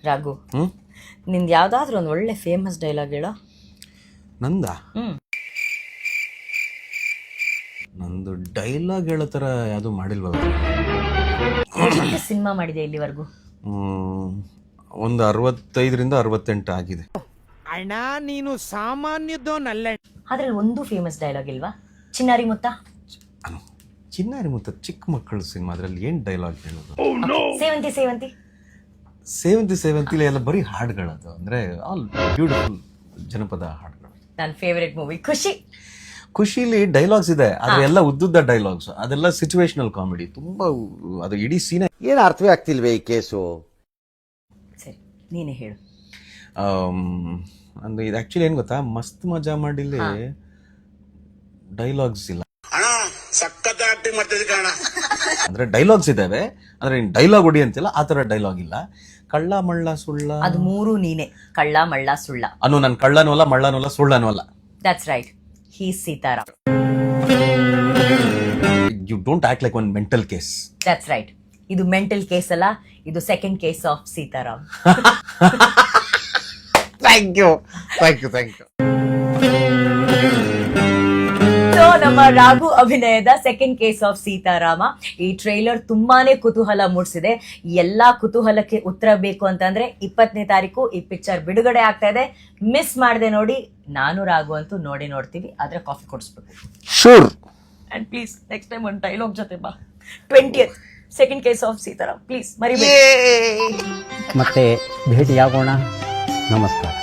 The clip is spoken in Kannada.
ರಾಘು, ನಿಂದು ಯಾವ್ದಾದ್ರು ಒಂದು ಒಳ್ಳೆ ಫೇಮಸ್ ಡೈಲಾಗ್ ಹೇಳೋ. ನಂದ ನಂದು ಡೈಲಾಗ್ ಹೇಳೋ ಥರ ಯಾವುದು ಮಾಡಿಲ್ವಲ್ಲ. ಸಿನಿಮಾ ಮಾಡಿದೆ ಇಲ್ಲಿವರೆಗೂ? ಒಂದು 65ರಿಂದ 68 ಆಗಿದೆ. ಅಣ್ಣ ನೀನು ಸಾಮಾನ್ಯದೋನಲ್ಲ. ಅದ್ರಲ್ಲಿ ಒಂದು ಫೇಮಸ್ ಡೈಲಾಗ್ ಇಲ್ವಾ? ಚಿನ್ನಾರಿ ಮುತ್ತ. ಚಿನ್ನಾರಿ ಮುತ್ತ ಚಿಕ್ಕ ಮಕ್ಕಳು ಸಿನಿಮಾ, ಅದ್ರಲ್ಲಿ ಏನು ಡೈಲಾಗ್ ಹೇಳೋದು? ಸೇವಂತಿ ಸೇವಂತಿ ಸೇವಂತಿ ಸೇವಂತಿಲಿ ಎಲ್ಲ ಬರೀ ಹಾಡುಗಳದು, ಅಂದರೆ ಆಲ್ ಬ್ಯೂಟಿಫುಲ್ ಜನಪದ ಹಾಡುಗಳು. ನನ್ನ ಫೇವರೇಟ್ ಮೂವಿ ಖುಷಿ. ಖುಷಿಲಿ ಡೈಲಾಗ್ಸ್ ಇದೆ, ಆದ್ರೆ ಎಲ್ಲ ಉದ್ದುದ್ದ ಡೈಲಾಗ್ಸ್, ಅದೆಲ್ಲ ಸಿಚುವೇಶನಲ್ ಕಾಮಿಡಿ. ತುಂಬಾ ಅದು ಇಡೀ ಸೀನ್ ಏನು ಅರ್ಥವೇ ಆಗ್ತಿಲ್ವೇ ಈ ಕೇಸು? ಸರಿ, ನೀನೇ ಹೇಳು. ಅಂದ್ರೆ ಇದು ಆಕ್ಚುಲಿ ಏನ್ ಗೊತ್ತಾ, ಮಸ್ತ್ ಮಜಾ ಮಾಡಿಲಿ ಡೈಲಾಗ್ಸ್ ಇಲ್ಲ. ಅಂದ್ರೆ ಡೈಲಾಗ್ಸ್ ಇದಾವೆ, ಅಂದ್ರೆ ಡೈಲಾಗ್ ಹೊಡಿ ಅಂತಿಲ್ಲ, ಆ ತರ ಡೈಲಾಗ್ ಇಲ್ಲ. ಕಳ್ಳ ಮಳ್ಳ ಸುಳ್ಳ ಅದು ಮೂರು ನೀನೆ. ಕಳ್ಳ ಮಳ್ಳ ಸುಳ್ಳ ಅನ್ನು ನನ್ ಕಳ್ಳನೂ ಅಲ್ಲ, ಮಳ್ಳನೂ ಅಲ್ಲ, ಸುಳ್ಳನೂ ಅಲ್ಲ. That's right. He Sitaram. You don't act like one mental case. That's right. ಇದು ಮೆಂಟಲ್ ಕೇಸ್ ಅಲ್ಲ, ಇದು Second Case of Sitaram. Thank you thank you thank you. ನಮ್ಮ ರಾಘು ಅಭಿನಯದ ಸೆಕೆಂಡ್ ಕೇಸ್ ಆಫ್ ಸೀತಾರಾಮ ಈ ಟ್ರೈಲರ್ ತುಂಬಾನೇ ಕುತೂಹಲ ಮೂಡಿಸಿದೆ. ಎಲ್ಲಾ ಕುತೂಹಲಕ್ಕೆ ಉತ್ತರ ಬೇಕು ಅಂತಂದ್ರೆ 20ನೇ ತಾರೀಕು ಈ ಪಿಕ್ಚರ್ ಬಿಡುಗಡೆ ಆಗ್ತಾ ಇದೆ. ಮಿಸ್ ಮಾಡದೆ ನೋಡಿ. ನಾನು ರಾಘು ಅಂತೂ ನೋಡ್ತೀವಿ, ಆದ್ರೆ ಕಾಫಿ ಕೊಡಿಸ್ಬೇಕು. Sure. And please next time ಒಂದು ಡೈಲಾಗ್ ಜೊತೆ ಬಾ. 20th Second Case of Sitaram please ಮರಿಬೇಡಿ. ಮತ್ತೆ ಭೇಟಿಯಾಗೋಣ. ನಮಸ್ಕಾರ.